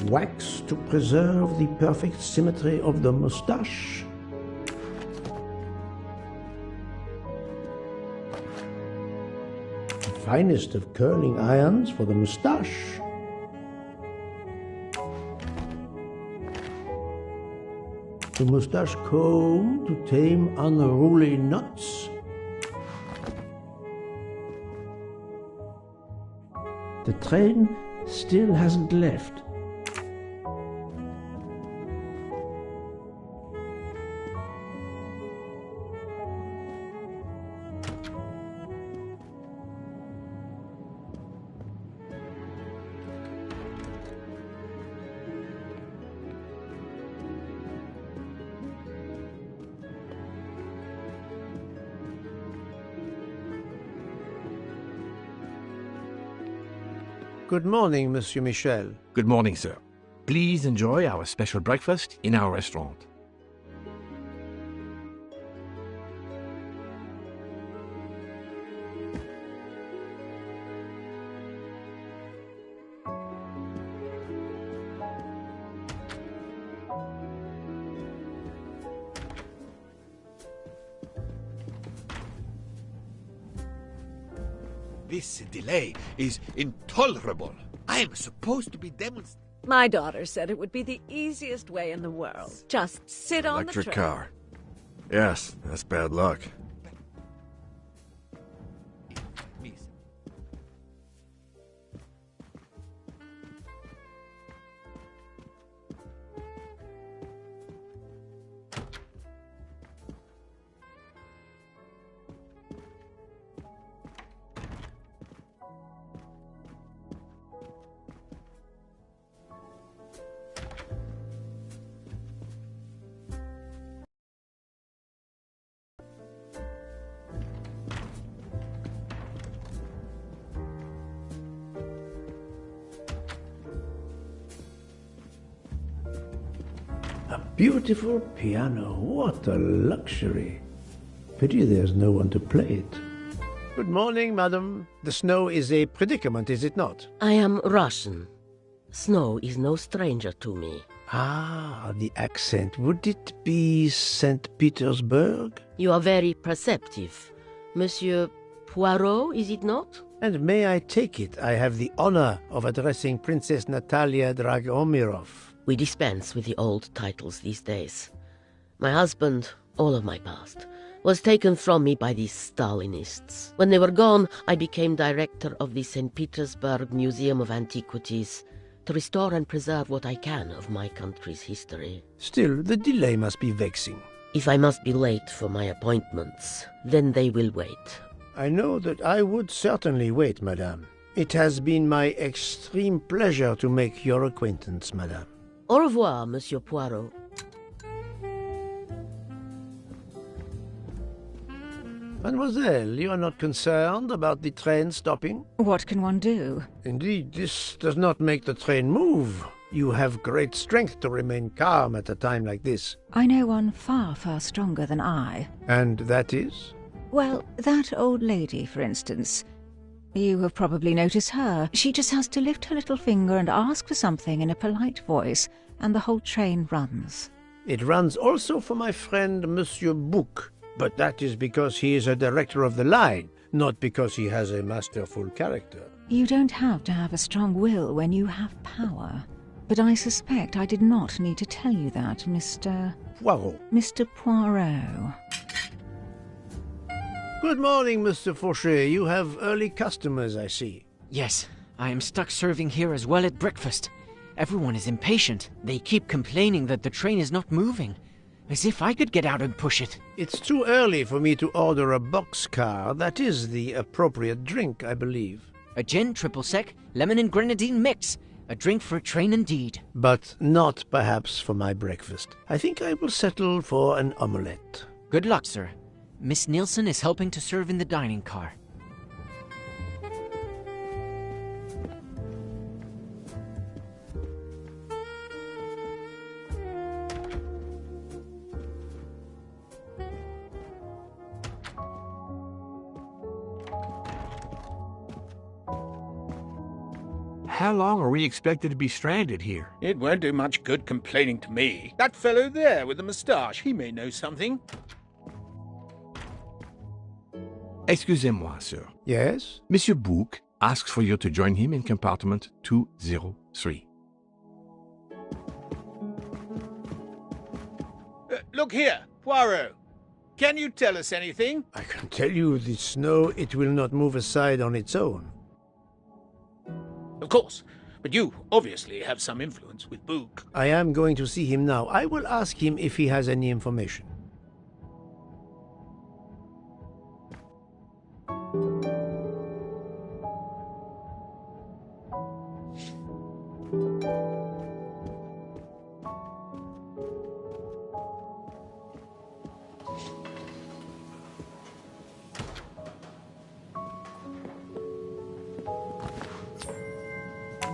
Wax to preserve the perfect symmetry of the moustache. The finest of curling irons for the moustache. The moustache comb to tame unruly knots. The train still hasn't left. Good morning, Monsieur Michel. Good morning, sir. Please enjoy our special breakfast in our restaurant. This delay is intolerable. I am supposed to be demonstrating. My daughter said it would be the easiest way in the world. Just sit on the Electric train. car. Yes, that's bad luck. A beautiful piano, what a luxury. Pity there's no one to play it. Good morning, madam. The snow is a predicament, is it not? I am Russian. Snow is no stranger to me. Ah, the accent. Would it be St. Petersburg? You are very perceptive. Monsieur Poirot, is it not? And may I take it, I have the honor of addressing Princess Natalia Dragomirov. We dispense with the old titles these days. My husband, all of my past, was taken from me by these Stalinists. When they were gone, I became director of the St. Petersburg Museum of Antiquities to restore and preserve what I can of my country's history. Still, the delay must be vexing. If I must be late for my appointments, then they will wait. I know that I would certainly wait, madame. It has been my extreme pleasure to make your acquaintance, madame. Au revoir, Monsieur Poirot. Mademoiselle, you are not concerned about the train stopping? What can one do? Indeed, this does not make the train move. You have great strength to remain calm at a time like this. I know one far, far stronger than I. And that is? Well, that old lady, for instance. You have probably noticed her. She just has to lift her little finger and ask for something in a polite voice, and the whole train runs. It runs also for my friend Monsieur Bouc, but that is because he is a director of the line, not because he has a masterful character. You don't have to have a strong will when you have power. But I suspect I did not need to tell you that, Mr. Poirot. Good morning, Mr. Fauchet. You have early customers, I see. Yes, I am stuck serving here as well at breakfast. Everyone is impatient. They keep complaining that the train is not moving. As if I could get out and push it. It's too early for me to order a boxcar. That is the appropriate drink, I believe. A gin, triple sec, lemon and grenadine mix. A drink for a train indeed. But not perhaps for my breakfast. I think I will settle for an omelette. Good luck, sir. Miss Nielsen is helping to serve in the dining car. How long are we expected to be stranded here? It won't do much good complaining to me. That fellow there with the moustache, he may know something. Excusez-moi, sir. Yes? Monsieur Bouc asks for you to join him in compartment 203. Look here, Poirot. Can you tell us anything? I can tell you the snow, it will not move aside on its own. Of course. But you obviously have some influence with Book. I am going to see him now. I will ask him if he has any information.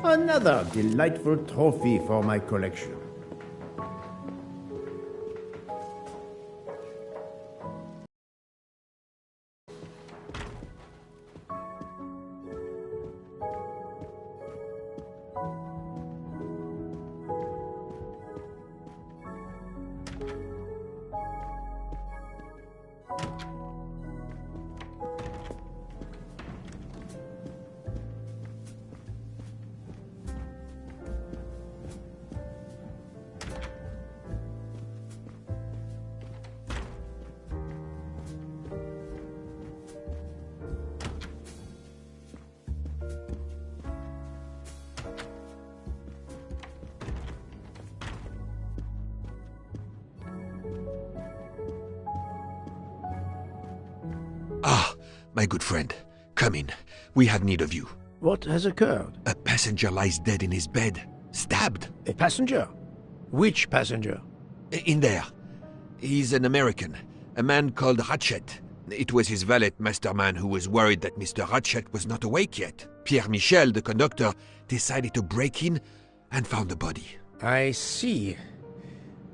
Another delightful trophy for my collection. Ah, my good friend. Come in. We have need of you. What has occurred? A passenger lies dead in his bed. Stabbed. A passenger? Which passenger? In there. He's an American. A man called Ratchet. It was his valet, Masterman, who was worried that Mr. Ratchet was not awake yet. Pierre Michel, the conductor, decided to break in and found the body. I see.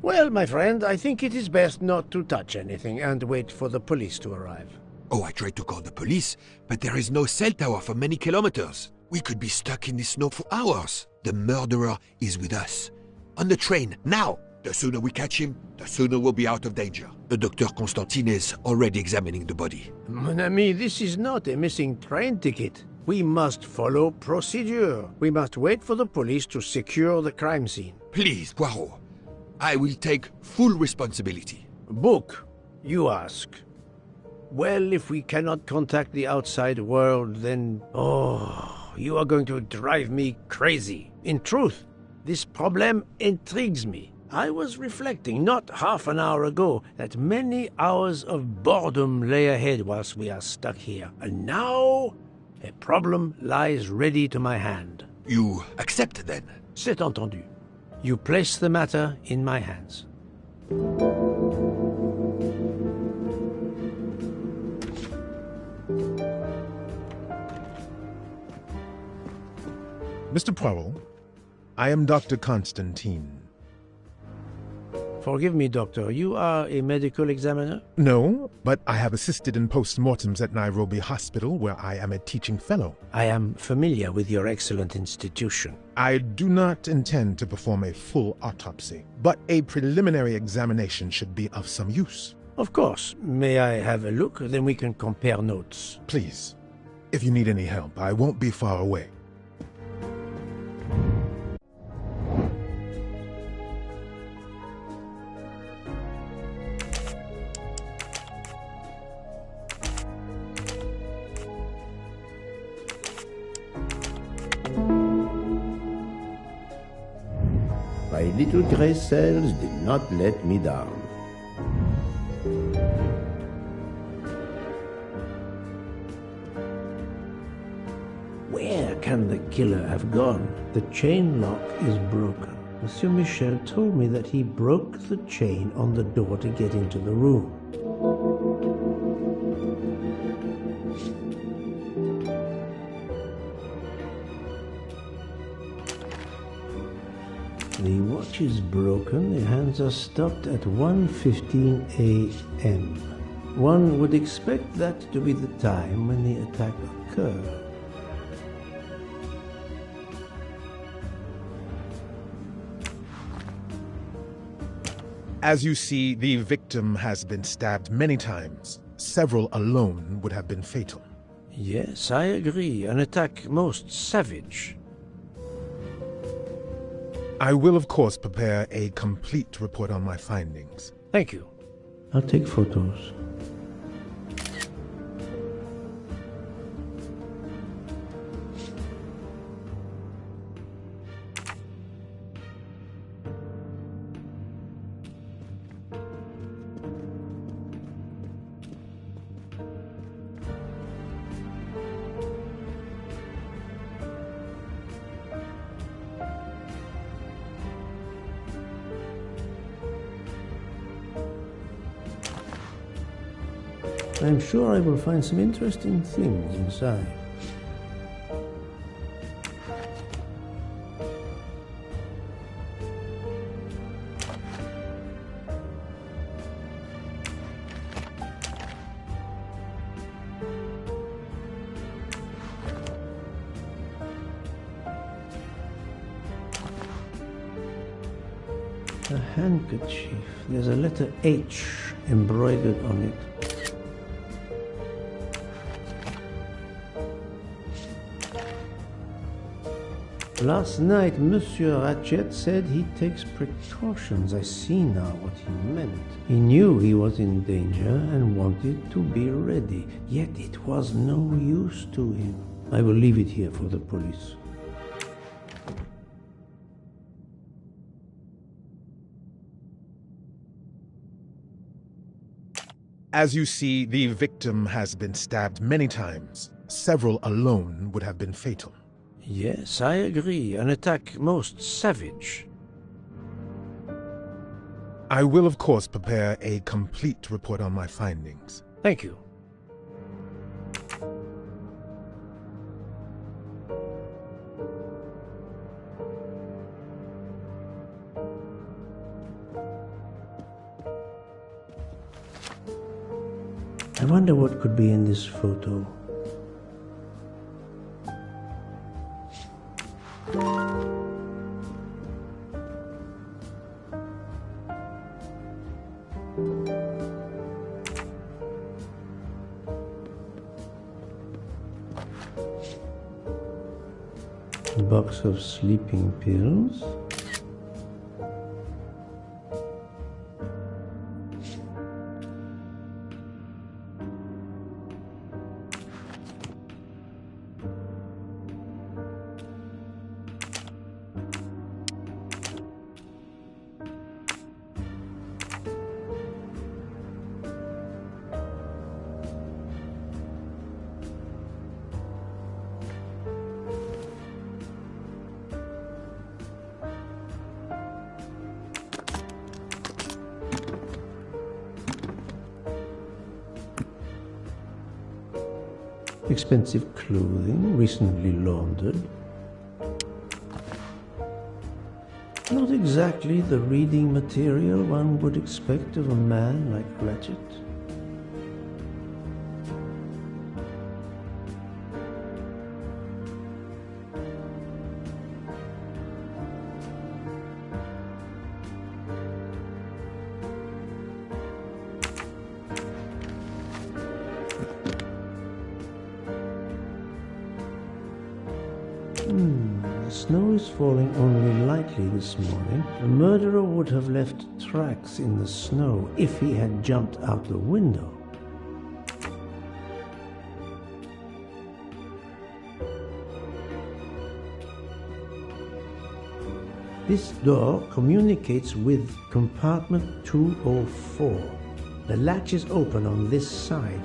Well, my friend, I think it is best not to touch anything and wait for the police to arrive. Oh, I tried to call the police, but there is no cell tower for many kilometers. We could be stuck in the snow for hours. The murderer is with us. On the train, now! The sooner we catch him, the sooner we'll be out of danger. The Dr. Constantine is already examining the body. Mon ami, this is not a missing train ticket. We must follow procedure. We must wait for the police to secure the crime scene. Please, Poirot. I will take full responsibility. Book, you ask. Well, if we cannot contact the outside world, then... Oh, you are going to drive me crazy. In truth, this problem intrigues me. I was reflecting not half an hour ago that many hours of boredom lay ahead whilst we are stuck here. And now, a problem lies ready to my hand. You accept, then? C'est entendu. You place the matter in my hands. Mr. Poirot, I am Dr. Constantine. Forgive me, Doctor. You are a medical examiner? No, but I have assisted in post-mortems at Nairobi Hospital, where I am a teaching fellow. I am familiar with your excellent institution. I do not intend to perform a full autopsy, but a preliminary examination should be of some use. Of course. May I have a look? Then we can compare notes. Please. If you need any help, I won't be far away. My little gray cells did not let me down. Where can the killer have gone? The chain lock is broken. Monsieur Michel told me that he broke the chain on the door to get into the room. The watch is broken. The hands are stopped at 1:15 a.m. One would expect that to be the time when the attack occurred. As you see, the victim has been stabbed many times. Several alone would have been fatal. Yes, I agree. An attack most savage. I will, of course, prepare a complete report on my findings. Thank you. I'll take photos. I'm sure I will find some interesting things inside. A handkerchief. There's a letter H embroidered on it. Last night, Monsieur Ratchet said he takes precautions. I see now what he meant. He knew he was in danger and wanted to be ready, yet it was no use to him. I will leave it here for the police. As you see, the victim has been stabbed many times. Several alone would have been fatal. Yes, I agree. An attack most savage. I will, of course, prepare a complete report on my findings. Thank you. I wonder what could be in this photo. A box of sleeping pills. Expensive clothing, recently laundered. Not exactly the reading material one would expect of a man like Ratchet. The snow is falling only lightly this morning. The murderer would have left tracks in the snow if he had jumped out the window. This door communicates with compartment 204. The latch is open on this side.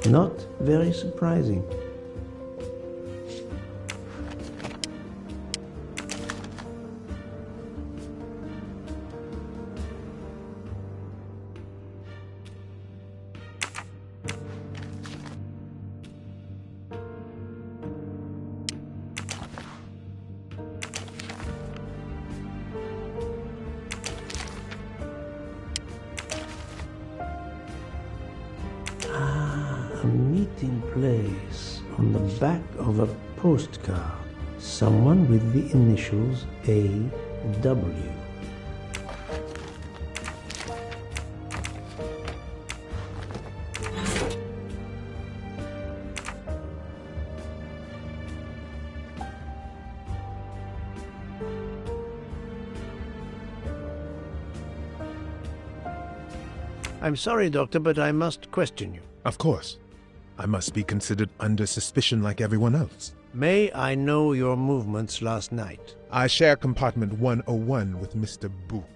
Not very surprising. in place on the back of a postcard. Someone with the initials A.W. I'm sorry, Doctor, but I must question you. Of course. I must be considered under suspicion like everyone else. May I know your movements last night? I share compartment 101 with Mr. Book.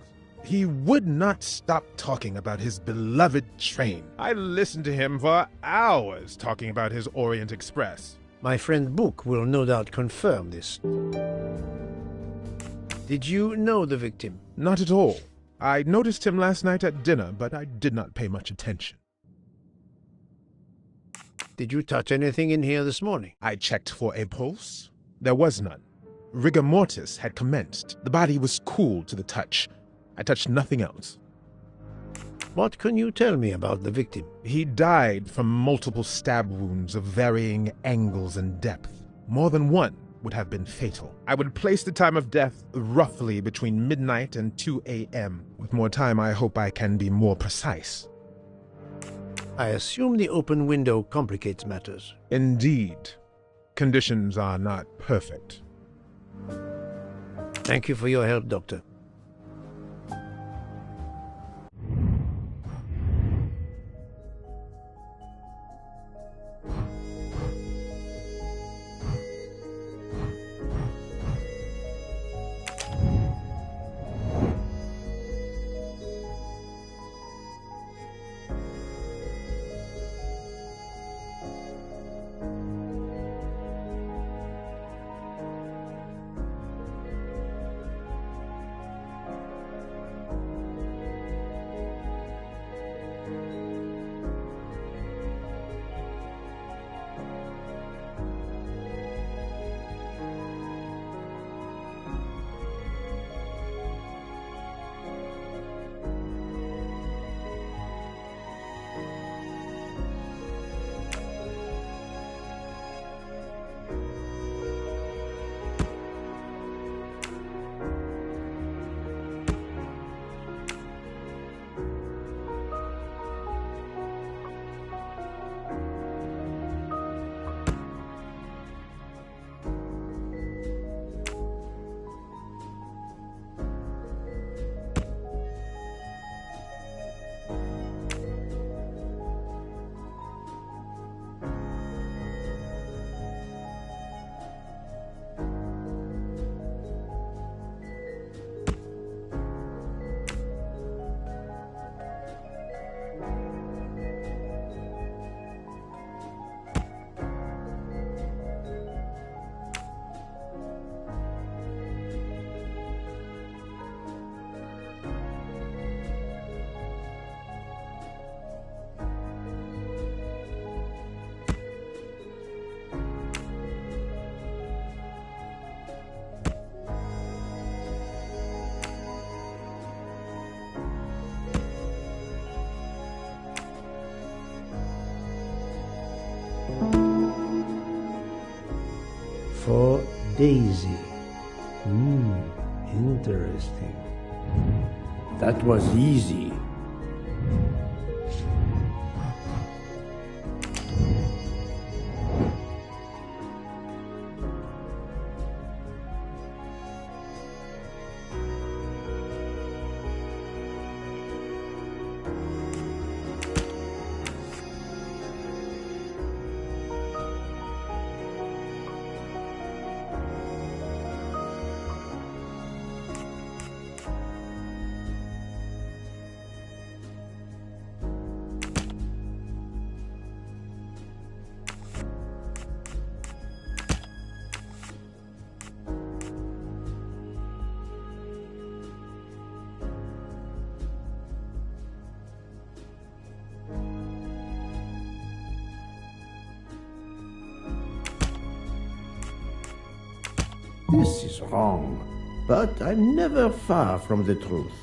He would not stop talking about his beloved train. I listened to him for hours talking about his Orient Express. My friend Book will no doubt confirm this. Did you know the victim? Not at all. I noticed him last night at dinner, but I did not pay much attention. Did you touch anything in here this morning? I checked for a pulse. There was none. Rigor mortis had commenced. The body was cool to the touch. I touched nothing else. What can you tell me about the victim? He died from multiple stab wounds of varying angles and depth. More than one would have been fatal. I would place the time of death roughly between midnight and 2 a.m. With more time, I hope I can be more precise. I assume the open window complicates matters. Indeed. Conditions are not perfect. Thank you for your help, Doctor. For Daisy. Interesting. That was easy. This is wrong, but I'm never far from the truth.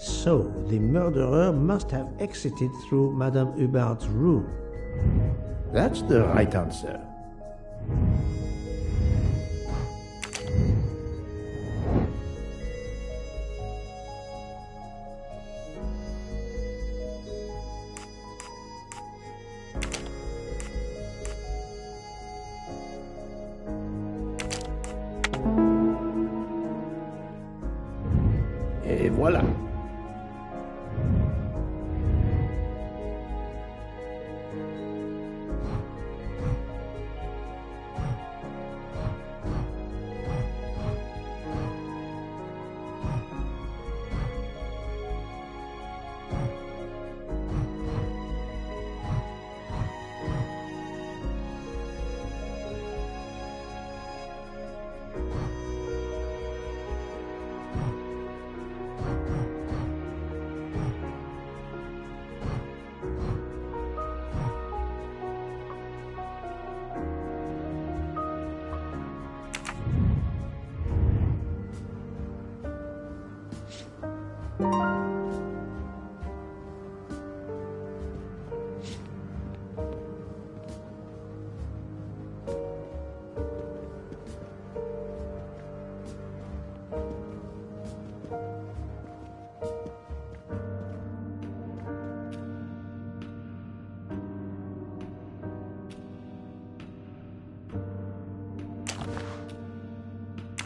So, the murderer must have exited through Madame Hubbard's room. That's the right answer. Et voilà.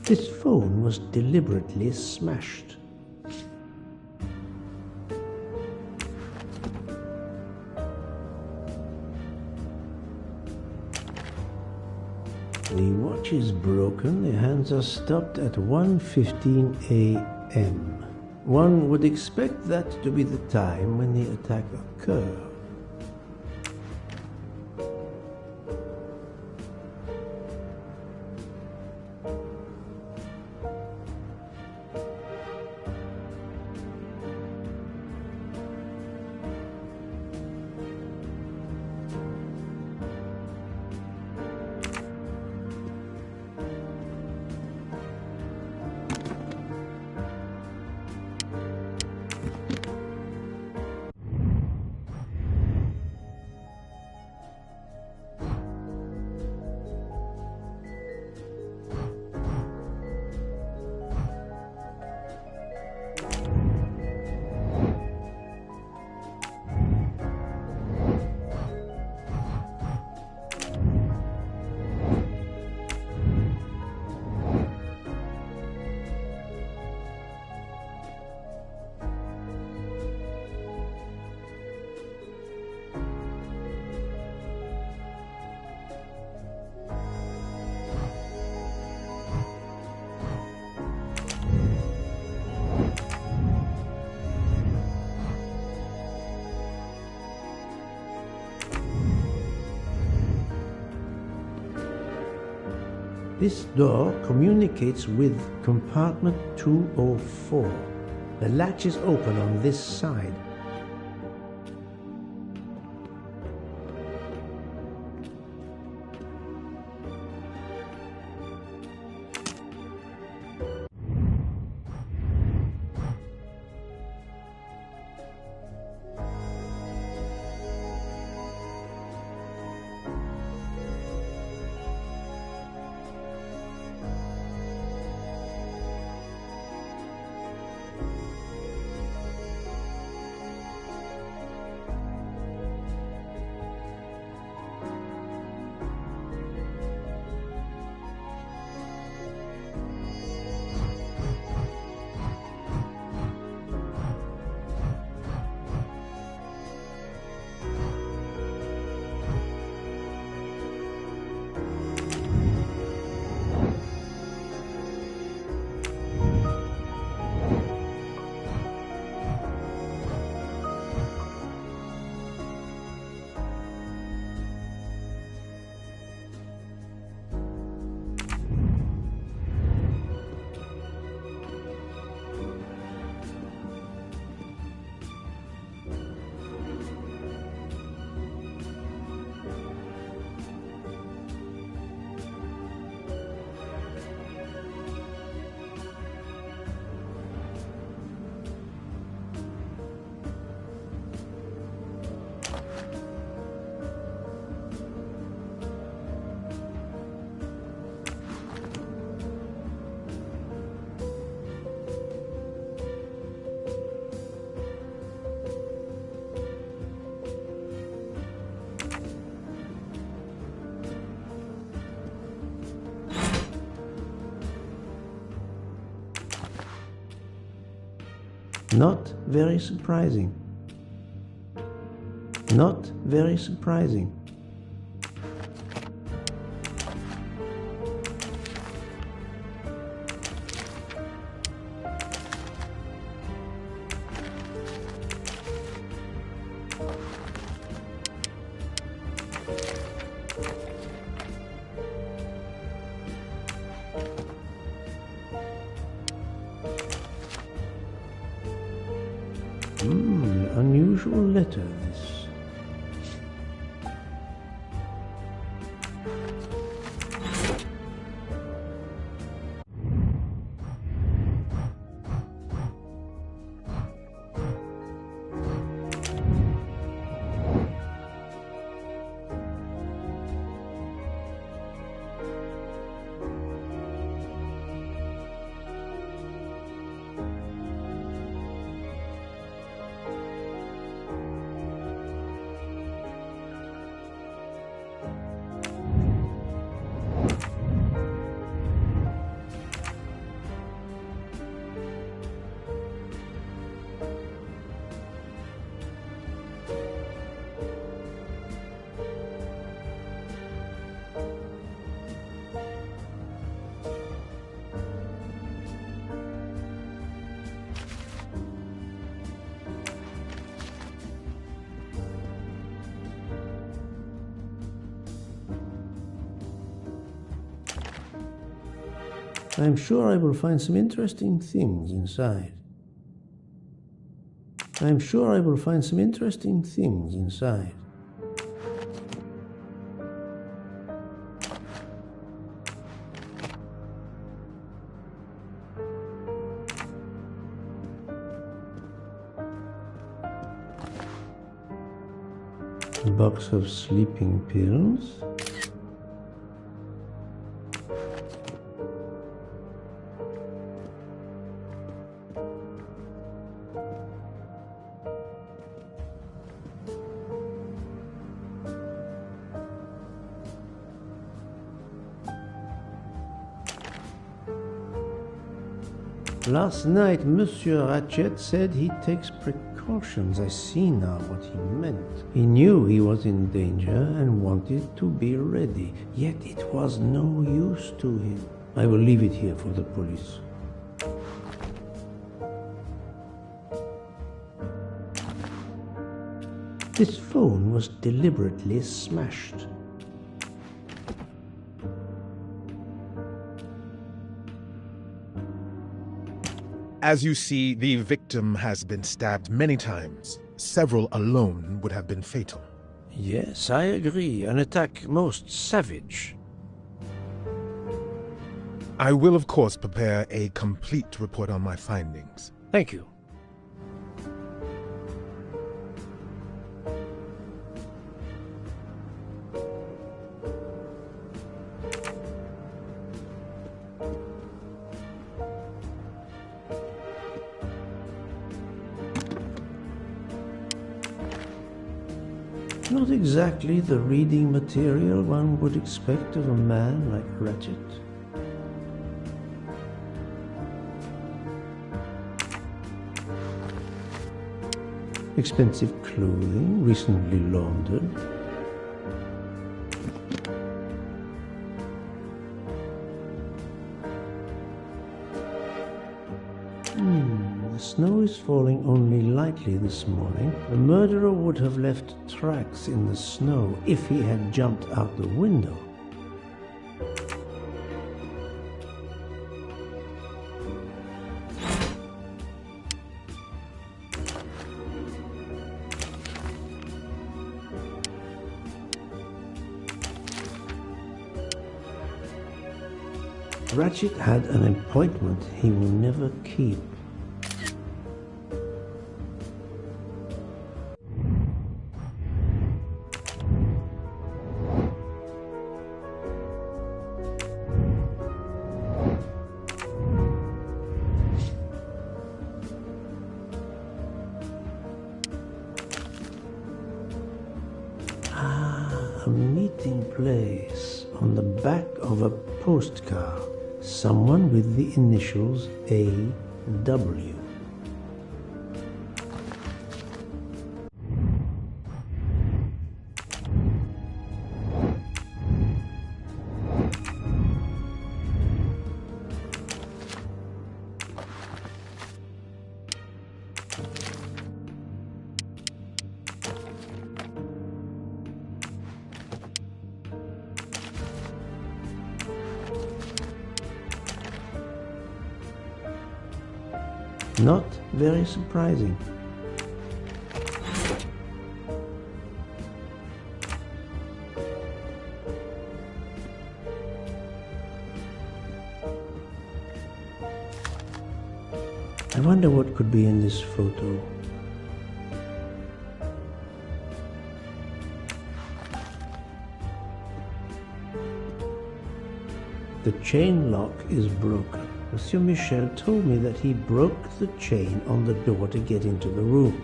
This phone was deliberately smashed. The watch is broken, the hands are stopped at 1:15 a.m. One would expect that to be the time when the attack occurred. This door communicates with compartment 204. The latch is open on this side. Not very surprising. Not very surprising. Unusual letter, this. I'm sure I will find some interesting things inside. I'm sure I will find some interesting things inside. A box of sleeping pills. Last night, Monsieur Ratchet said he takes precautions. I see now what he meant. He knew he was in danger and wanted to be ready, yet it was no use to him. I will leave it here for the police. This phone was deliberately smashed. As you see, the victim has been stabbed many times. Several alone would have been fatal. Yes, I agree. An attack most savage. I will, of course, prepare a complete report on my findings. Thank you. Not exactly the reading material one would expect of a man like Ratchet. Expensive clothing, recently laundered. The snow is falling only lightly this morning. The murderer would have left tracks in the snow if he had jumped out the window. Ratchet had an appointment he will never keep. A meeting place on the back of a postcard. Someone with the initials A.W. Not very surprising. I wonder what could be in this photo. The chain lock is broken. Monsieur Michel told me that he broke the chain on the door to get into the room.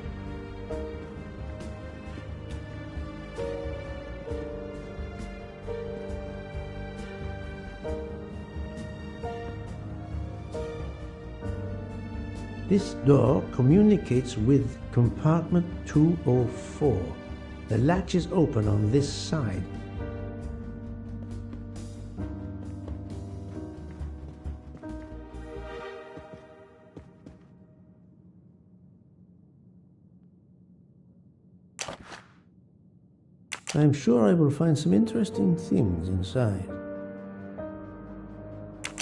This door communicates with compartment 204. The latch is open on this side. I'm sure I will find some interesting things inside.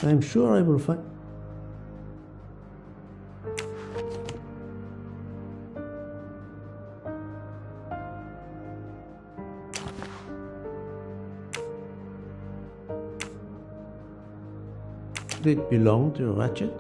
I'm sure I will find... Did it belong to Ratchet?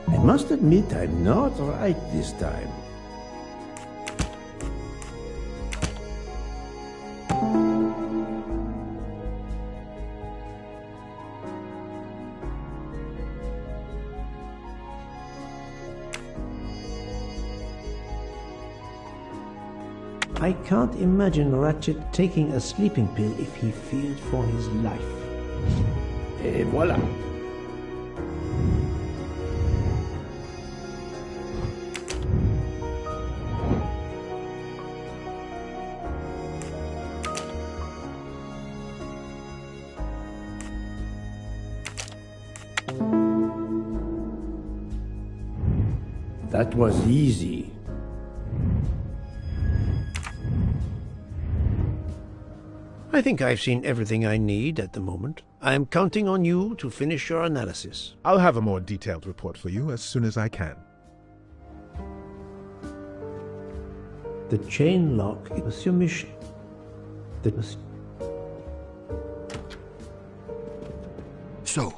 I must admit I'm not right this time. I can't imagine Ratchet taking a sleeping pill if he feared for his life. Et voilà. That was easy. I think I've seen everything I need at the moment. I am counting on you to finish your analysis. I'll have a more detailed report for you as soon as I can. The chain lock, Monsieur Michel. So,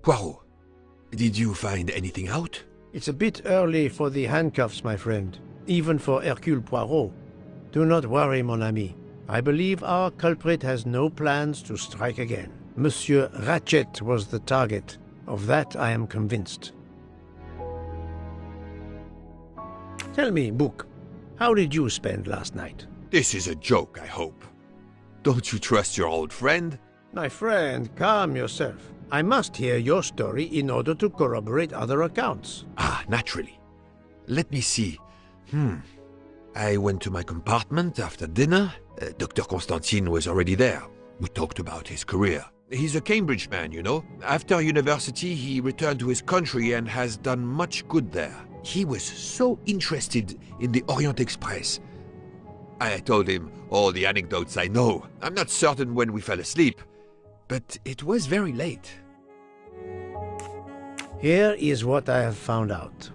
Poirot, did you find anything out? It's a bit early for the handcuffs, my friend. Even for Hercule Poirot. Do not worry, mon ami. I believe our culprit has no plans to strike again. Monsieur Ratchet was the target. Of that I am convinced. Tell me, Book, how did you spend last night? This is a joke, I hope. Don't you trust your old friend? My friend, calm yourself. I must hear your story in order to corroborate other accounts. Ah, naturally. Let me see. I went to my compartment after dinner. Dr. Constantine was already there. We talked about his career. He's a Cambridge man, you know. After university, he returned to his country and has done much good there. He was so interested in the Orient Express. I told him all the anecdotes I know. I'm not certain when we fell asleep, but it was very late. Here is what I have found out.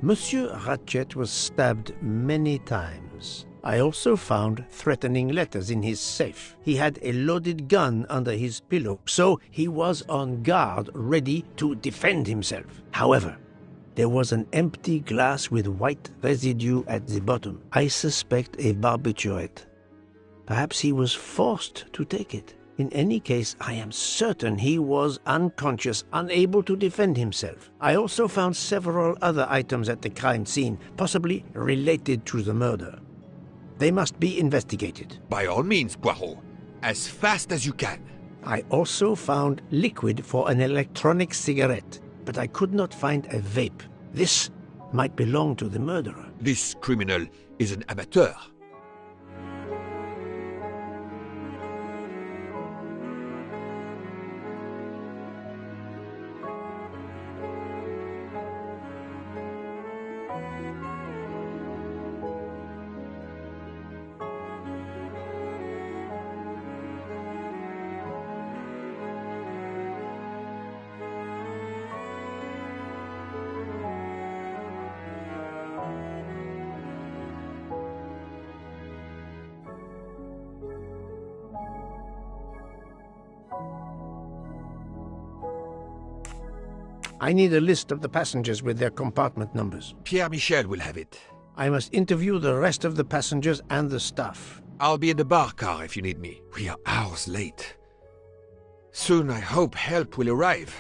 Monsieur Ratchet was stabbed many times. I also found threatening letters in his safe. He had a loaded gun under his pillow, so he was on guard, ready to defend himself. However, there was an empty glass with white residue at the bottom. I suspect a barbiturate. Perhaps he was forced to take it. In any case, I am certain he was unconscious, unable to defend himself. I also found several other items at the crime scene, possibly related to the murder. They must be investigated. By all means, Poirot. As fast as you can. I also found liquid for an electronic cigarette, but I could not find a vape. This might belong to the murderer. This criminal is an amateur. I need a list of the passengers with their compartment numbers. Pierre Michel will have it. I must interview the rest of the passengers and the staff. I'll be in the bar car if you need me. We are hours late. Soon I hope help will arrive.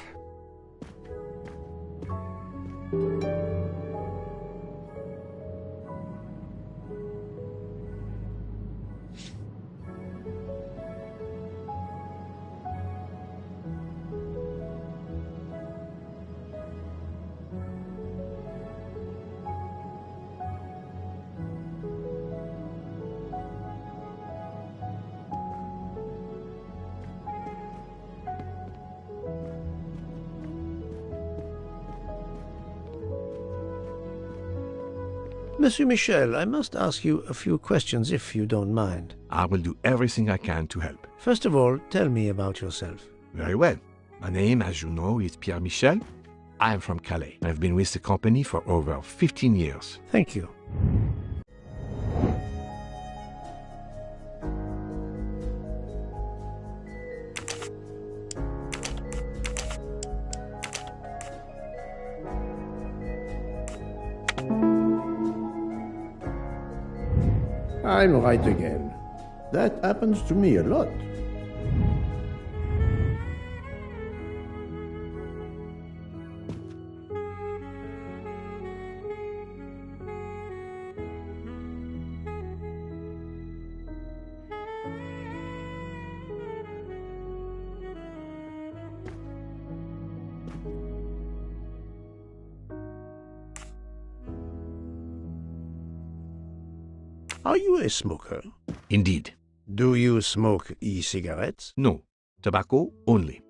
Monsieur Michel, I must ask you a few questions if you don't mind. I will do everything I can to help. First of all, tell me about yourself. Very well. My name, as you know, is Pierre Michel. I am from Calais. I've been with the company for over 15 years. Thank you. I'm right again. That happens to me a lot. Are you a smoker? Indeed. Do you smoke e-cigarettes? No. Tobacco only.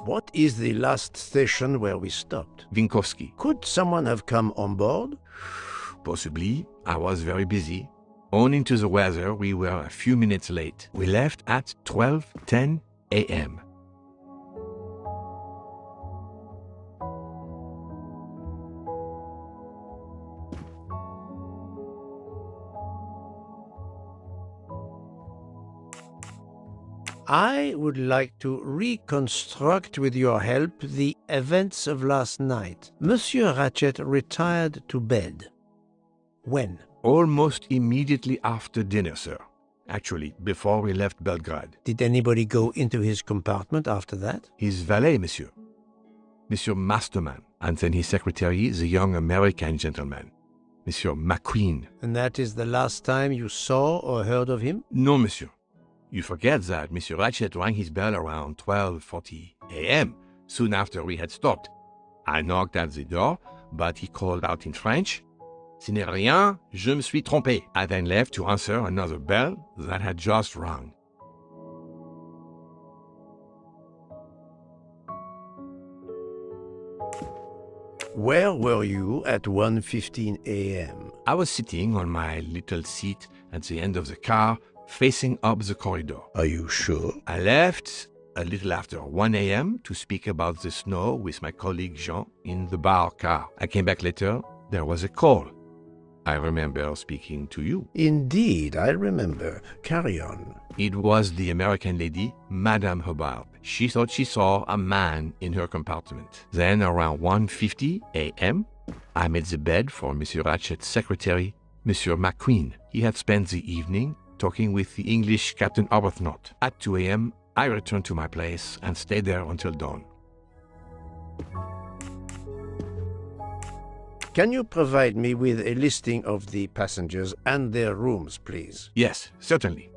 What is the last station where we stopped? Winkowski. Could someone have come on board? Possibly. I was very busy. Owing to the weather, we were a few minutes late. We left at 12:10 a.m. I would like to reconstruct with your help the events of last night. Monsieur Ratchet retired to bed. When? Almost immediately after dinner, sir. Actually, before we left Belgrade. Did anybody go into his compartment after that? His valet, monsieur. Monsieur Masterman, and then his secretary, the young American gentleman, Monsieur McQueen. And that is the last time you saw or heard of him? No, monsieur. You forget that Monsieur Ratchet rang his bell around 12:40 a.m., soon after we had stopped. I knocked at the door, but he called out in French, "Ce n'est rien, je me suis trompé." I then left to answer another bell that had just rung. Where were you at 1:15 a.m.? I was sitting on my little seat at the end of the car, facing up the corridor. Are you sure? I left a little after 1 a.m. to speak about the snow with my colleague Jean in the bar car. I came back later. There was a call. I remember speaking to you. Indeed, I remember. Carry on. It was the American lady, Madame Hubbard. She thought she saw a man in her compartment. Then, around 1:50 a.m., I made the bed for Monsieur Ratchet's secretary, Monsieur McQueen. He had spent the evening talking with the English Captain Arbuthnot. At 2 a.m., I returned to my place and stayed there until dawn. Can you provide me with a listing of the passengers and their rooms, please? Yes, certainly.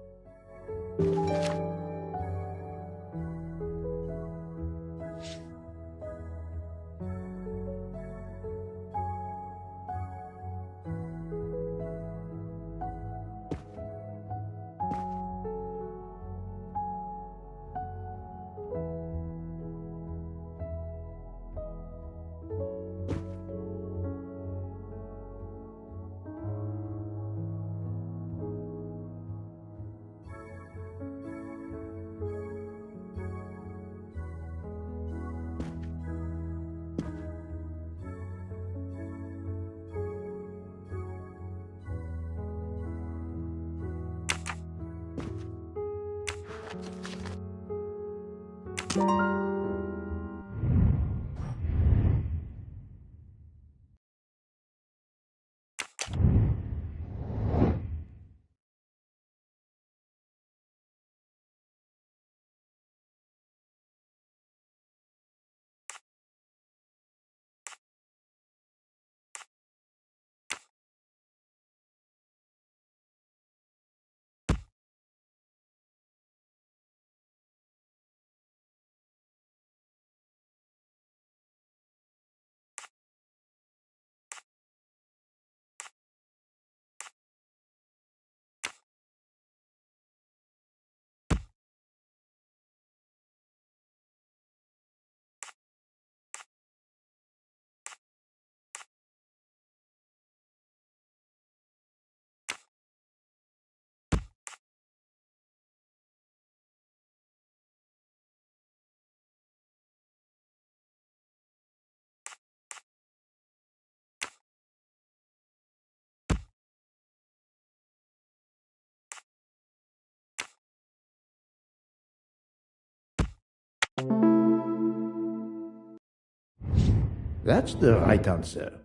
That's the right answer.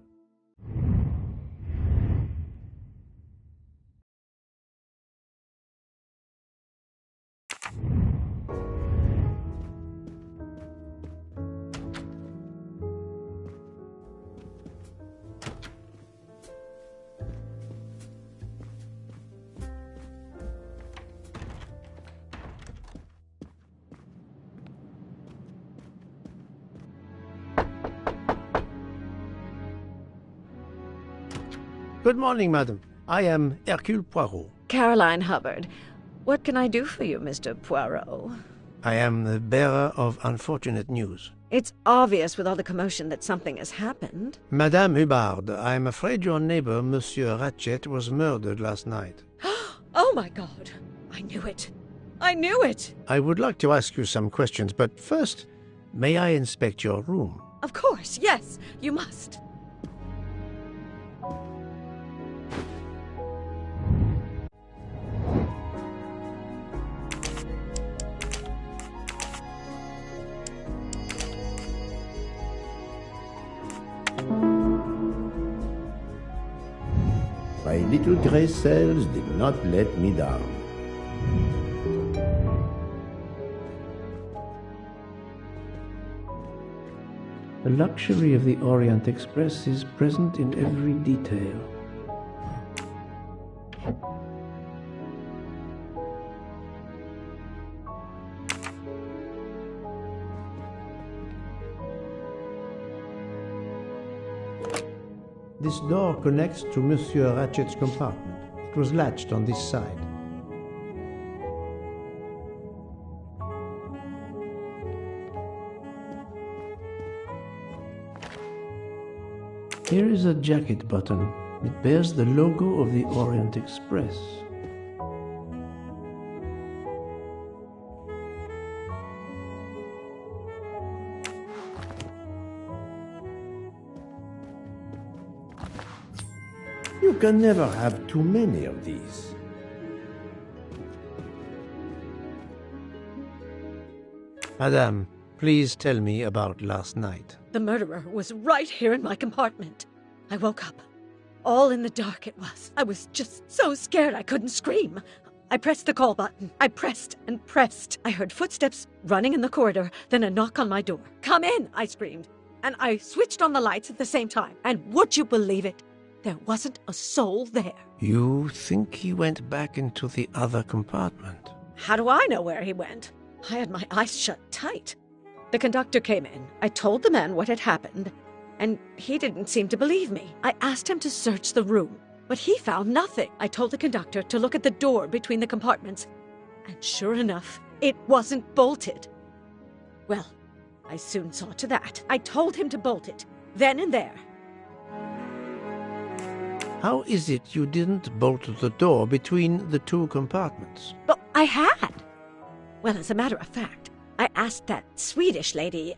Good morning, madam. I am Hercule Poirot. Caroline Hubbard. What can I do for you, Mr. Poirot? I am the bearer of unfortunate news. It's obvious with all the commotion that something has happened. Madame Hubbard, I am afraid your neighbor, Monsieur Ratchet, was murdered last night. Oh my God! I knew it! I knew it! I would like to ask you some questions, but first, may I inspect your room? Of course, yes, you must. My little grey cells did not let me down. The luxury of the Orient Express is present in every detail. This door connects to Monsieur Ratchet's compartment. It was latched on this side. Here is a jacket button. It bears the logo of the Orient Express. You can never have too many of these. Madame, please tell me about last night. The murderer was right here in my compartment. I woke up. All in the dark it was. I was just so scared I couldn't scream. I pressed the call button. I pressed and pressed. I heard footsteps running in the corridor, then a knock on my door. "Come in," I screamed. And I switched on the lights at the same time. And would you believe it? There wasn't a soul there. You think he went back into the other compartment? How do I know where he went? I had my eyes shut tight. The conductor came in. I told the man what had happened, and he didn't seem to believe me. I asked him to search the room, but he found nothing. I told the conductor to look at the door between the compartments, and sure enough, it wasn't bolted. Well, I soon saw to that. I told him to bolt it, then and there. How is it you didn't bolt the door between the two compartments? But I had. Well, as a matter of fact, I asked that Swedish lady,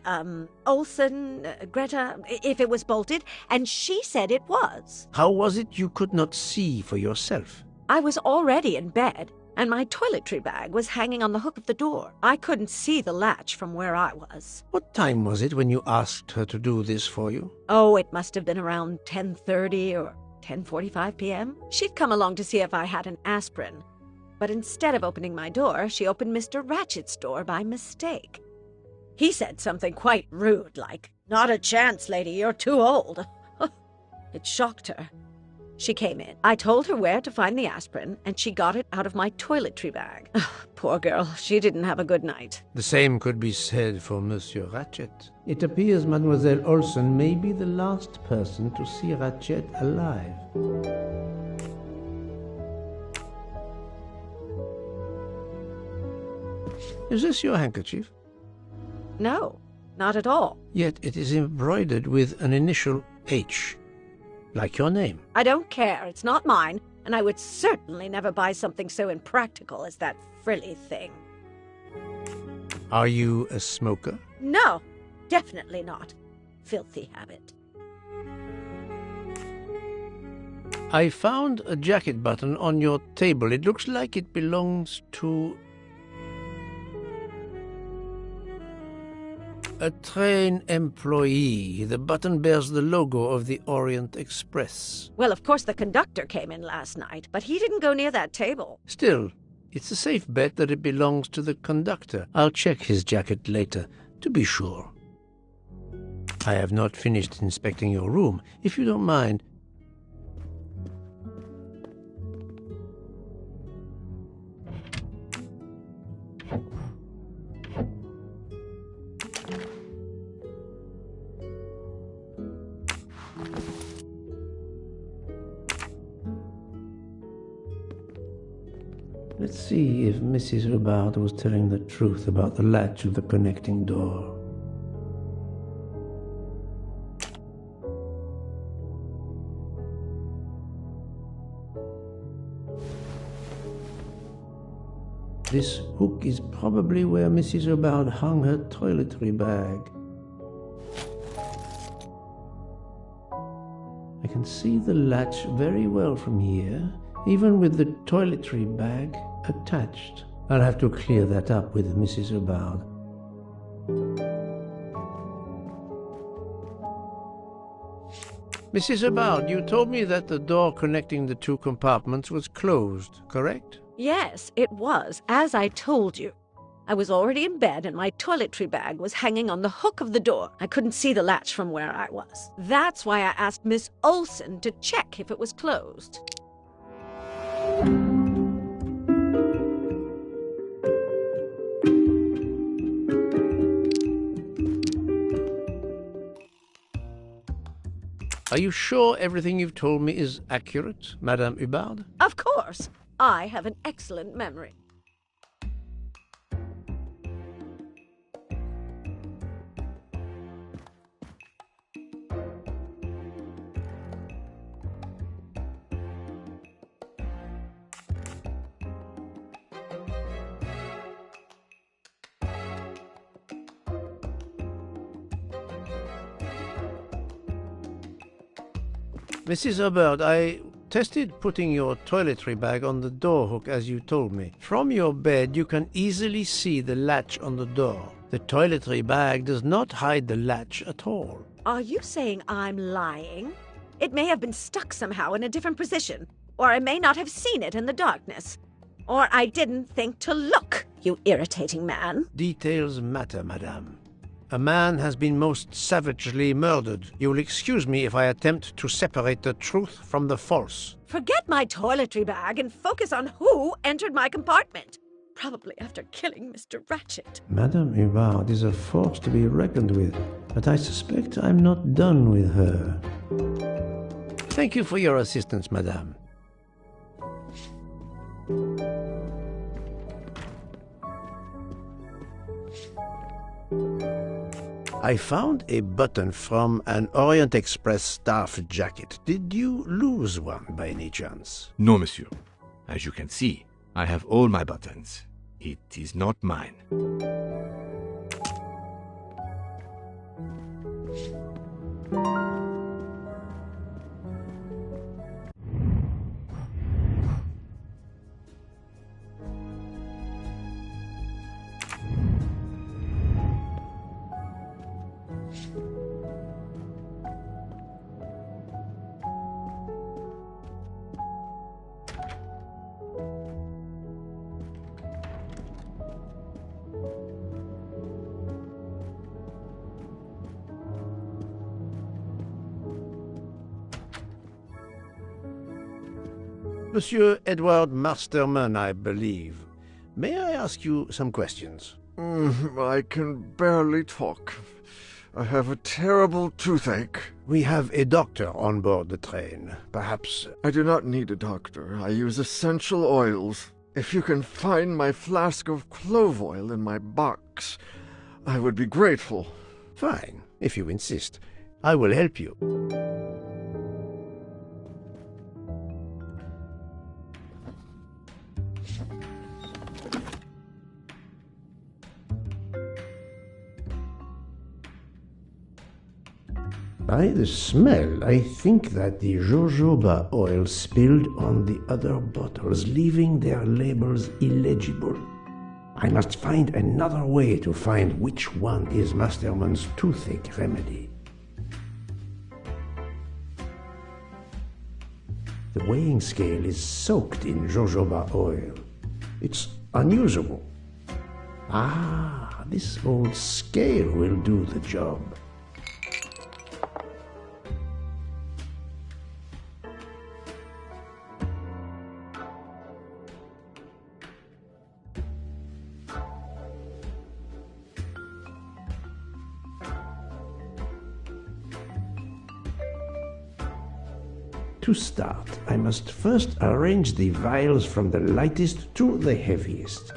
Olsen, Greta, if it was bolted, and she said it was. How was it you could not see for yourself? I was already in bed, and my toiletry bag was hanging on the hook of the door. I couldn't see the latch from where I was. What time was it when you asked her to do this for you? Oh, it must have been around 10:30 or 10:45 p.m. She'd come along to see if I had an aspirin. But instead of opening my door, she opened Mr. Ratchet's door by mistake. He said something quite rude, like, "Not a chance, lady, you're too old." It shocked her. She came in. I told her where to find the aspirin, and she got it out of my toiletry bag. Poor girl, she didn't have a good night. The same could be said for Monsieur Ratchet. It appears Mademoiselle Olsen may be the last person to see Ratchet alive. Is this your handkerchief? No, not at all. Yet it is embroidered with an initial H, like your name. I don't care. It's not mine, and I would certainly never buy something so impractical as that frilly thing. Are you a smoker? No, definitely not. Filthy habit. I found a jacket button on your table. It looks like it belongs to a train employee. The button bears the logo of the Orient Express. Well, of course the conductor came in last night, but he didn't go near that table. Still, it's a safe bet that it belongs to the conductor. I'll check his jacket later, to be sure. I have not finished inspecting your room. If you don't mind, let's see if Mrs. Hubbard was telling the truth about the latch of the connecting door. This hook is probably where Mrs. Hubbard hung her toiletry bag. I can see the latch very well from here, even with the toiletry bag attached. I'll have to clear that up with Mrs. Hubbard. Mrs. Hubbard, you told me that the door connecting the two compartments was closed, correct? Yes, it was, as I told you. I was already in bed and my toiletry bag was hanging on the hook of the door. I couldn't see the latch from where I was. That's why I asked Miss Olson to check if it was closed. Are you sure everything you've told me is accurate, Madame Hubbard? Of course. I have an excellent memory. Mrs. Hubbard, I tested putting your toiletry bag on the door hook as you told me. From your bed, you can easily see the latch on the door. The toiletry bag does not hide the latch at all. Are you saying I'm lying? It may have been stuck somehow in a different position, or I may not have seen it in the darkness. Or I didn't think to look, you irritating man. Details matter, madame. A man has been most savagely murdered. You will excuse me if I attempt to separate the truth from the false. Forget my toiletry bag and focus on who entered my compartment. Probably after killing Mr. Ratchet. Madame Hubbard is a force to be reckoned with, but I suspect I'm not done with her. Thank you for your assistance, madame. I found a button from an Orient Express staff jacket. Did you lose one by any chance? No, monsieur. As you can see, I have all my buttons. It is not mine. Monsieur Edward Masterman, I believe. May I ask you some questions? I can barely talk. I have a terrible toothache. We have a doctor on board the train. Perhaps... I do not need a doctor. I use essential oils. If you can find my flask of clove oil in my box, I would be grateful. Fine, if you insist. I will help you. By the smell, I think that the jojoba oil spilled on the other bottles, leaving their labels illegible. I must find another way to find which one is Masterman's toothache remedy. The weighing scale is soaked in jojoba oil. It's unusable. Ah, this old scale will do the job. To start, I must first arrange the vials from the lightest to the heaviest.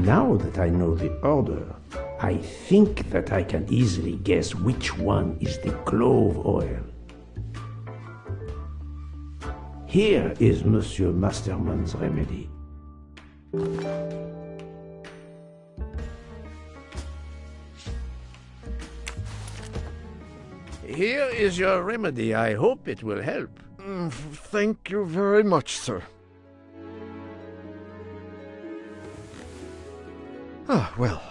Now that I know the order, I think that I can easily guess which one is the clove oil. Here is Monsieur Masterman's remedy. Here is your remedy. I hope it will help. Thank you very much, sir. Ah, well,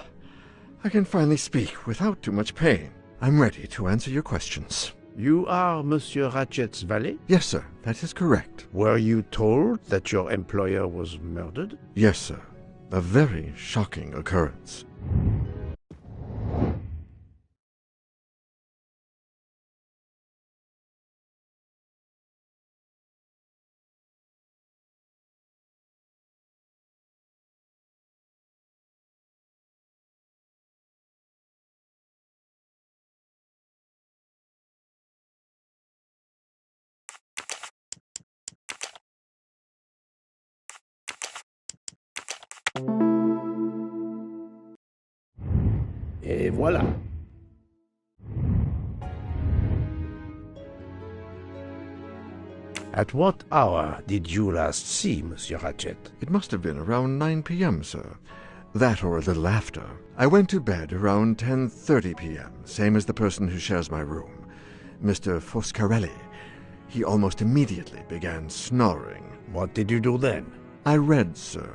I can finally speak without too much pain. I'm ready to answer your questions. You are Monsieur Ratchet's valet? Yes, sir, that is correct. Were you told that your employer was murdered? Yes, sir. A very shocking occurrence. Et voilà. At what hour did you last see Monsieur Ratchet? It must have been around 9 p.m., sir. That or a little after. I went to bed around 10:30 p.m., same as the person who shares my room, Mr. Foscarelli. He almost immediately began snoring. What did you do then? I read, sir,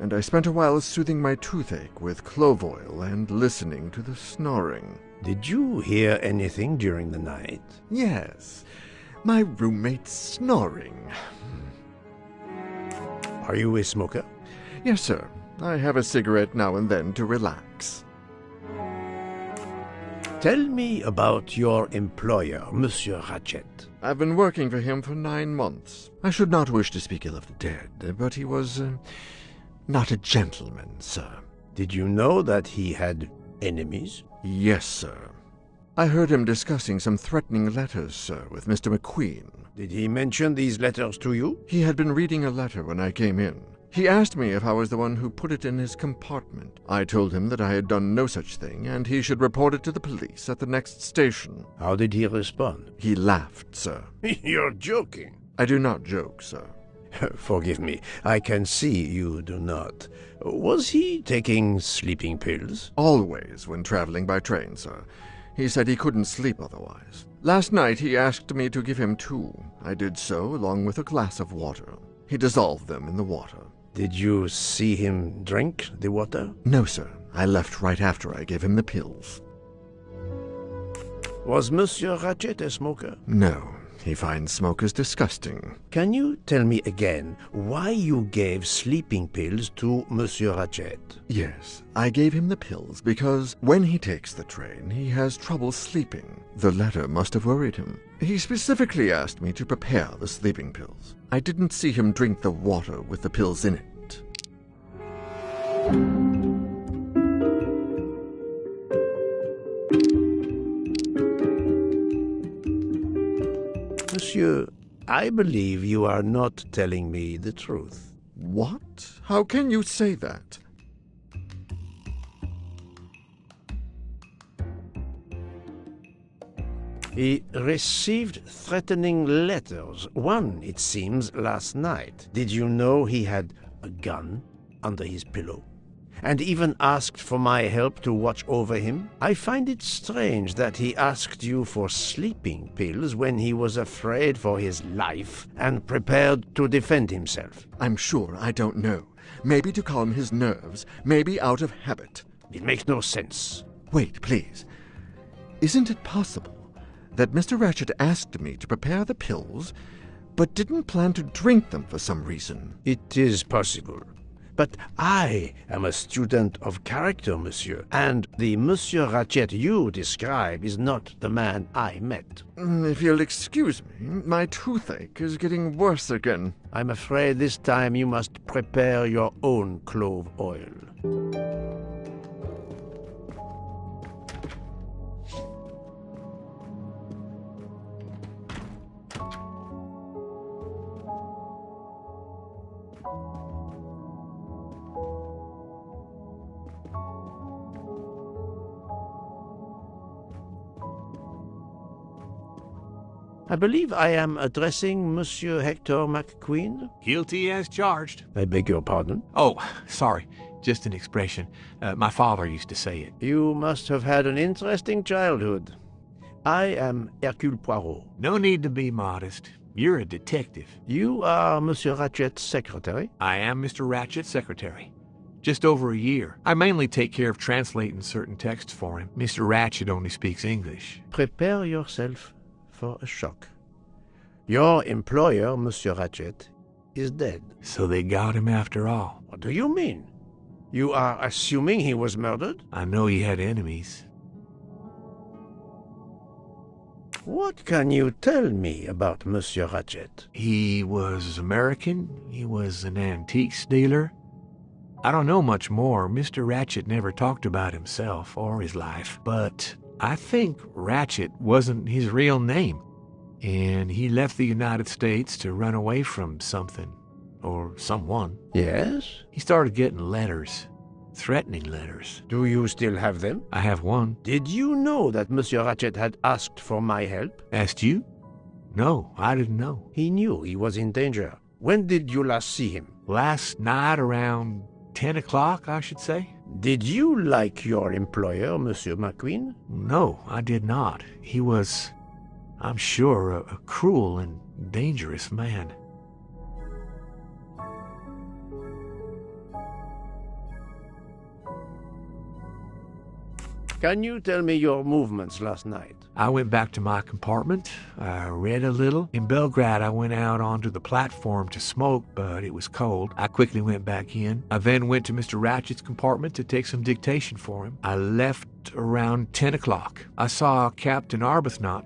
and I spent a while soothing my toothache with clove oil and listening to the snoring. Did you hear anything during the night? Yes, my roommate's snoring. Are you a smoker? Yes, sir. I have a cigarette now and then to relax. Tell me about your employer, Monsieur Ratchet. I've been working for him for 9 months. I should not wish to speak ill of the dead, but he was not a gentleman, sir. Did you know that he had enemies? Yes, sir. I heard him discussing some threatening letters, sir, with Mr. McQueen. Did he mention these letters to you? He had been reading a letter when I came in. He asked me if I was the one who put it in his compartment. I told him that I had done no such thing, and he should report it to the police at the next station. How did he respond? He laughed, sir. You're joking. I do not joke, sir. Forgive me, I can see you do not. Was he taking sleeping pills? Always when traveling by train, sir. He said he couldn't sleep otherwise. Last night he asked me to give him 2. I did so, along with a glass of water. He dissolved them in the water. Did you see him drink the water? No, sir. I left right after I gave him the pills. Was Monsieur Ratchet a smoker? No. He finds smokers disgusting. Can you tell me again why you gave sleeping pills to Monsieur Ratchet? Yes, I gave him the pills because when he takes the train, he has trouble sleeping. The letter must have worried him. He specifically asked me to prepare the sleeping pills. I didn't see him drink the water with the pills in it. Monsieur, I believe you are not telling me the truth. What? How can you say that? He received threatening letters. One, it seems, last night. Did you know he had a gun under his pillow? And even asked for my help to watch over him? I find it strange that he asked you for sleeping pills when he was afraid for his life and prepared to defend himself. I'm sure I don't know. Maybe to calm his nerves, maybe out of habit. It makes no sense. Wait, please. Isn't it possible that Mr. Ratchet asked me to prepare the pills, but didn't plan to drink them for some reason? It is possible. But I am a student of character, monsieur, and the Monsieur Ratchet you describe is not the man I met. If you'll excuse me, my toothache is getting worse again. I'm afraid this time you must prepare your own clove oil. I believe I am addressing Monsieur Hector McQueen. Guilty as charged. I beg your pardon. Oh, sorry. Just an expression. My father used to say it. You must have had an interesting childhood. I am Hercule Poirot. No need to be modest. You're a detective. You are Monsieur Ratchet's secretary? I am Mr. Ratchet's secretary. Just over a year. I mainly take care of translating certain texts for him. Mr. Ratchet only speaks English. Prepare yourself for a shock. Your employer, Monsieur Ratchet, is dead. So they got him after all. What do you mean? You are assuming he was murdered? I know he had enemies. What can you tell me about Monsieur Ratchet? He was American. He was an antiques dealer. I don't know much more. Mr. Ratchet never talked about himself or his life, but I think Ratchet wasn't his real name. And he left the United States to run away from something, or someone. Yes? He started getting letters, threatening letters. Do you still have them? I have one. Did you know that Monsieur Ratchet had asked for my help? Asked you? No, I didn't know. He knew he was in danger. When did you last see him? Last night around 10 o'clock, I should say. Did you like your employer, Monsieur McQueen? No, I did not. He was, I'm sure, a cruel and dangerous man. Can you tell me your movements last night? I went back to my compartment. I read a little. In Belgrade, I went out onto the platform to smoke, but it was cold. I quickly went back in. I then went to Mr. Ratchet's compartment to take some dictation for him. I left around 10 o'clock. I saw Captain Arbuthnot.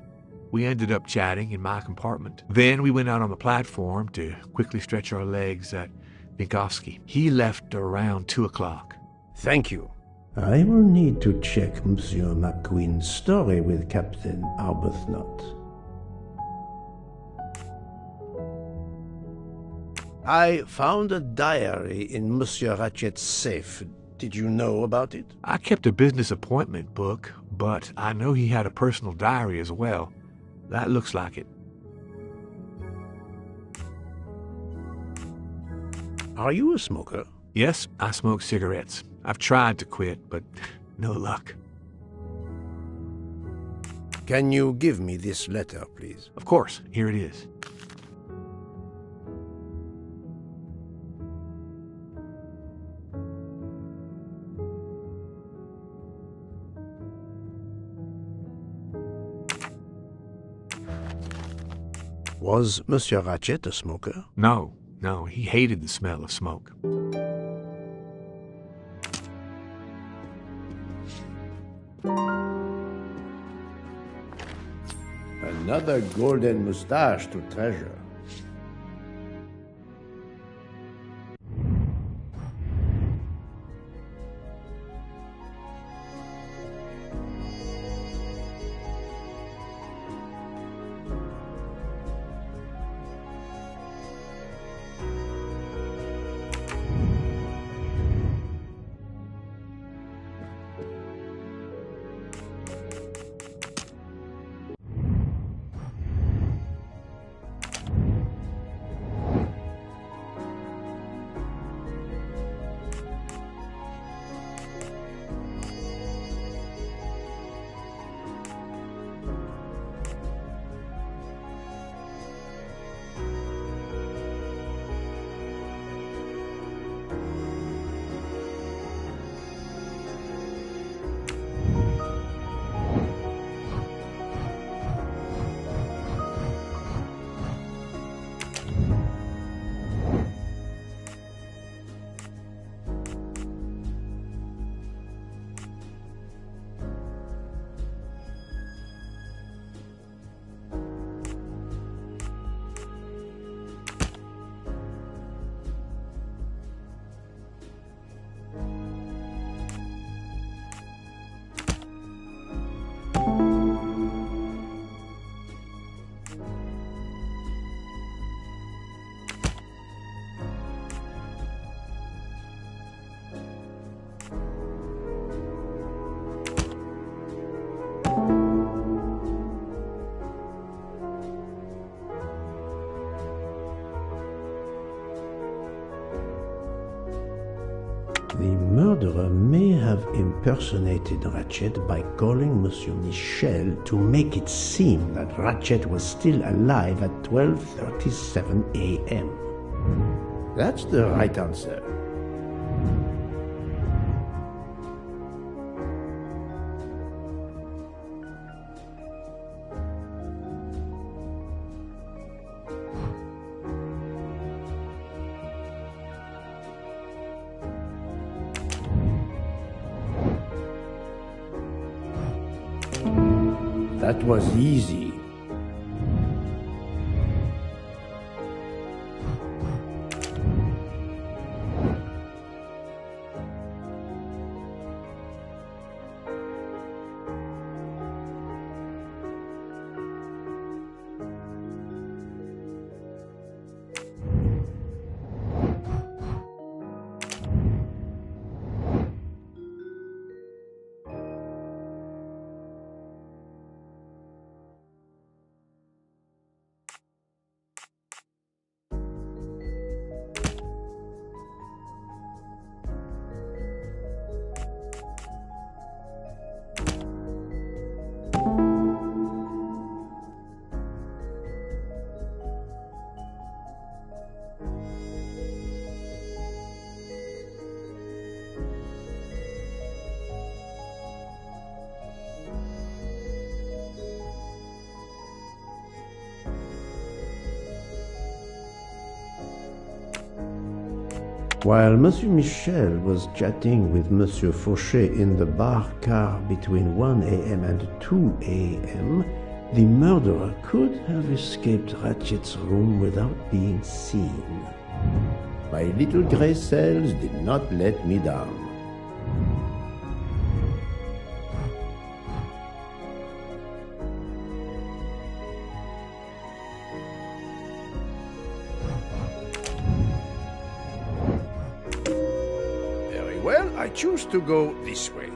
We ended up chatting in my compartment. Then we went out on the platform to quickly stretch our legs at Vinkovsky. He left around 2 o'clock. Thank you. I will need to check Monsieur McQueen's story with Captain Arbuthnot. I found a diary in Monsieur Ratchet's safe. Did you know about it? I kept a business appointment book, but I know he had a personal diary as well. That looks like it. Are you a smoker? Yes, I smoke cigarettes. I've tried to quit, but no luck. Can you give me this letter, please? Of course, here it is. Was Monsieur Ratchet a smoker? No, he hated the smell of smoke. Another golden mustache to treasure. The murderer may have impersonated Ratchet by calling Monsieur Michel to make it seem that Ratchet was still alive at 12:37 a.m. That's the right answer. That was easy. While Monsieur Michel was chatting with Monsieur Fauchet in the bar car between 1 a.m. and 2 a.m., the murderer could have escaped Ratchet's room without being seen. My little grey cells did not let me down. Very well, I choose to go this way.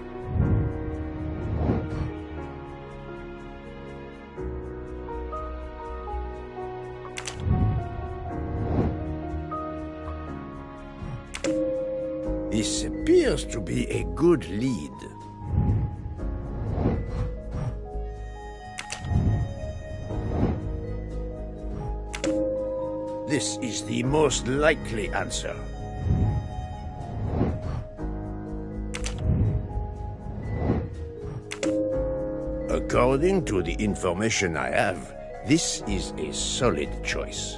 This appears to be a good lead. This is the most likely answer. According to the information I have, this is a solid choice.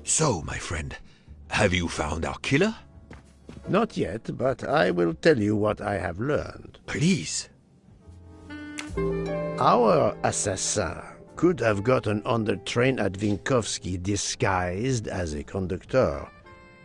So, my friend, have you found our killer? Not yet, but I will tell you what I have learned. Please. Our assassin could have gotten on the train at Vinkovsky disguised as a conductor,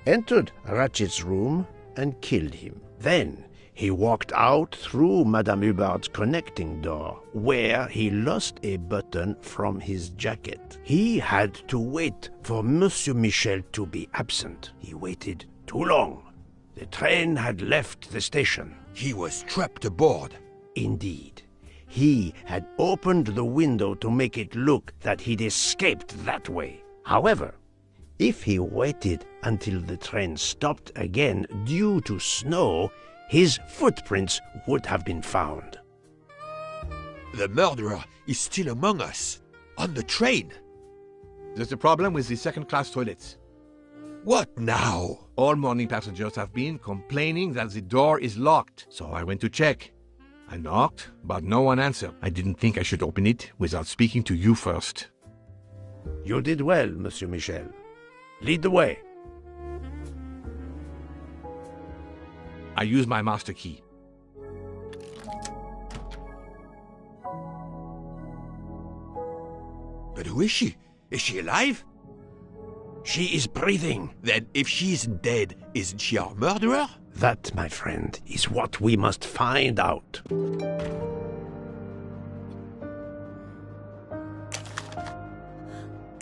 entered Ratchet's room, and killed him. Then he walked out through Madame Hubbard's connecting door, where he lost a button from his jacket. He had to wait for Monsieur Michel to be absent. He waited too long. The train had left the station. He was trapped aboard. Indeed. He had opened the window to make it look that he'd escaped that way. However, if he waited until the train stopped again due to snow, his footprints would have been found. The murderer is still among us, on the train. There's a problem with the second-class toilets. What now? All morning passengers have been complaining that the door is locked, so I went to check. I knocked, but no one answered. I didn't think I should open it without speaking to you first. You did well, Monsieur Michel. Lead the way. I use my master key. But who is she? Is she alive? She is breathing. Then if she isn't dead, isn't she our murderer? That, my friend, is what we must find out.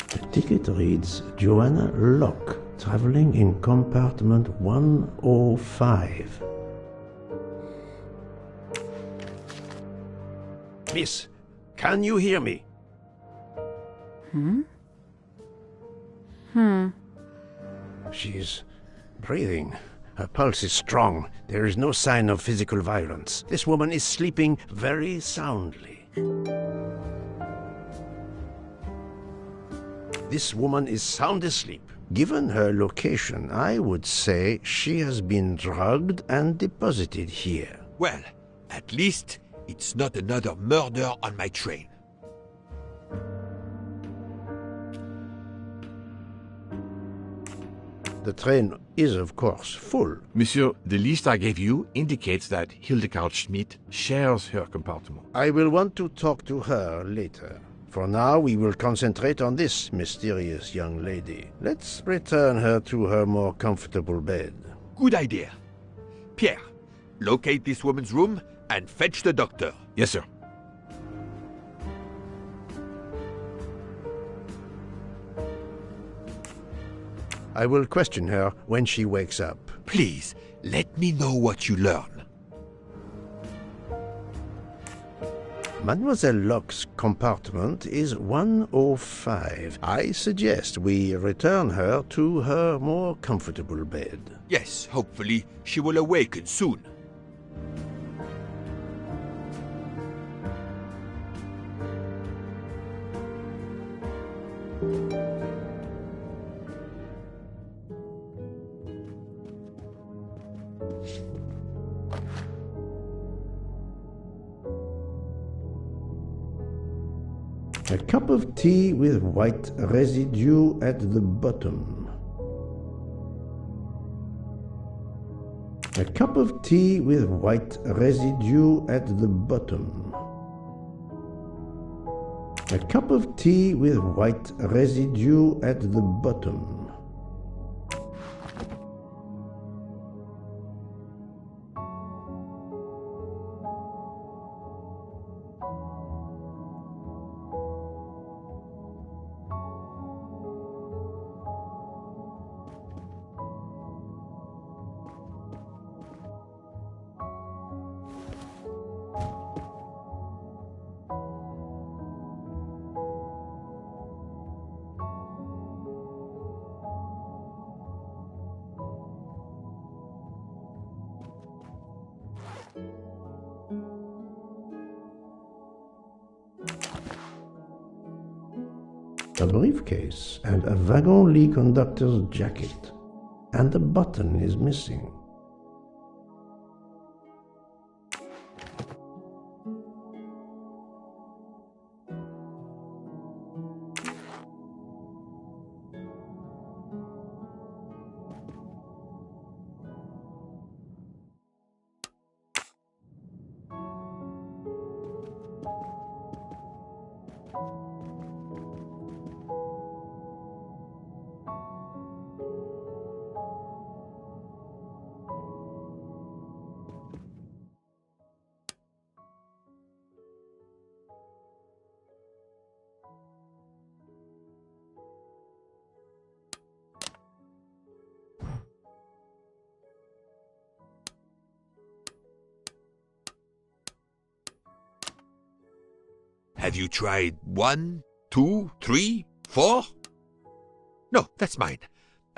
The ticket reads Joanna Locke, traveling in compartment 105. Miss, can you hear me? She's breathing. Her pulse is strong. There is no sign of physical violence. This woman is sleeping very soundly. This woman is sound asleep. Given her location, I would say she has been drugged and deposited here. Well, at least it's not another murder on my train. The train is, of course, full. Monsieur, the list I gave you indicates that Hildegard Schmidt shares her compartment. I will want to talk to her later. For now, we will concentrate on this mysterious young lady. Let's return her to her more comfortable bed. Good idea. Pierre, locate this woman's room and fetch the doctor. Yes, sir. I will question her when she wakes up. Please, let me know what you learn. Mademoiselle Locke's compartment is 105. I suggest we return her to her more comfortable bed. Yes, hopefully she will awaken soon. A cup of tea with white residue at the bottom. A cup of tea with white residue at the bottom. A cup of tea with white residue at the bottom. A briefcase and a wagon-lit conductor's jacket, and a button is missing. Have you tried 1, 2, 3, 4? No, that's mine.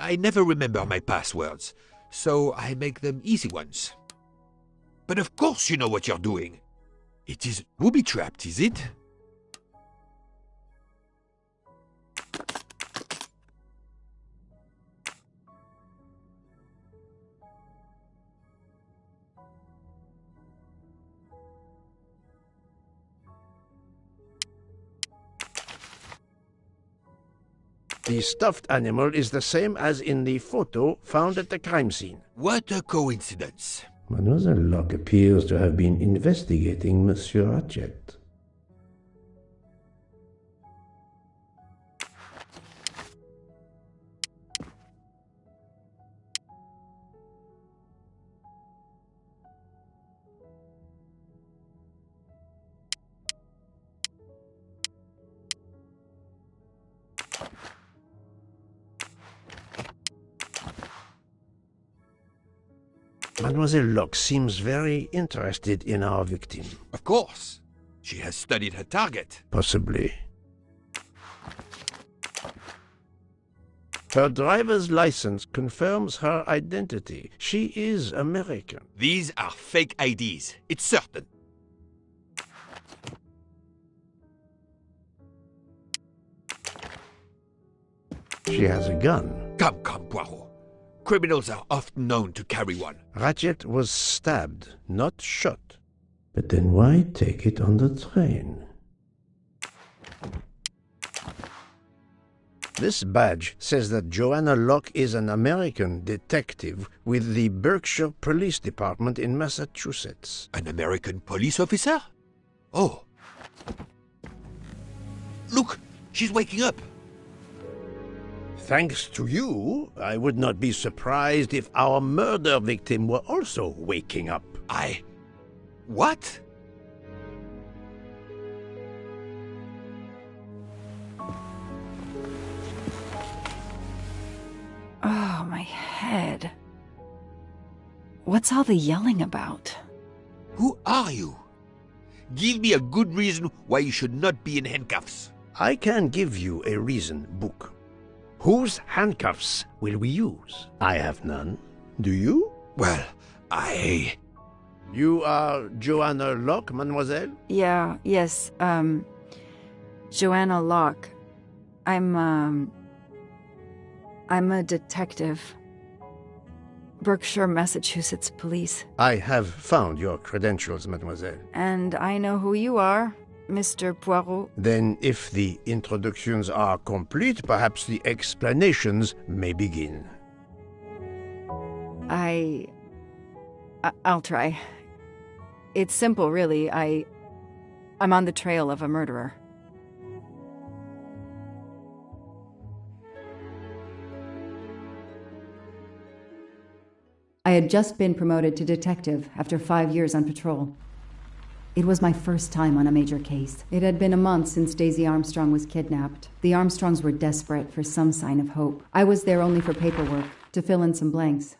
I never remember my passwords, so I make them easy ones. But of course you know what you're doing. It is booby-trapped, is it? The stuffed animal is the same as in the photo found at the crime scene. What a coincidence. Mademoiselle Locke appears to have been investigating Monsieur Ratchet. Mademoiselle Locke seems very interested in our victim. Of course. She has studied her target. Possibly. Her driver's license confirms her identity. She is American. These are fake IDs. It's certain. She has a gun. Come, Poirot. Criminals are often known to carry one. Ratchet was stabbed, not shot. But then why take it on the train? This badge says that Joanna Locke is an American detective with the Berkshire Police Department in Massachusetts. An American police officer? Oh. Look, she's waking up. Thanks to you, I would not be surprised if our murder victim were also waking up. What? Oh, my head. What's all the yelling about? Who are you? Give me a good reason why you should not be in handcuffs. I can give you a reason, Book. Whose handcuffs will we use? I have none. Do you? Well, You are Joanna Locke, mademoiselle? Yes, Joanna Locke. I'm a detective. Berkshire, Massachusetts Police. I have found your credentials, mademoiselle. And I know who you are, Mr. Poirot. Then, if the introductions are complete, perhaps the explanations may begin. I'll try. It's simple, really. I'm on the trail of a murderer. I had just been promoted to detective after 5 years on patrol. It was my first time on a major case. It had been a month since Daisy Armstrong was kidnapped. The Armstrongs were desperate for some sign of hope. I was there only for paperwork, to fill in some blanks.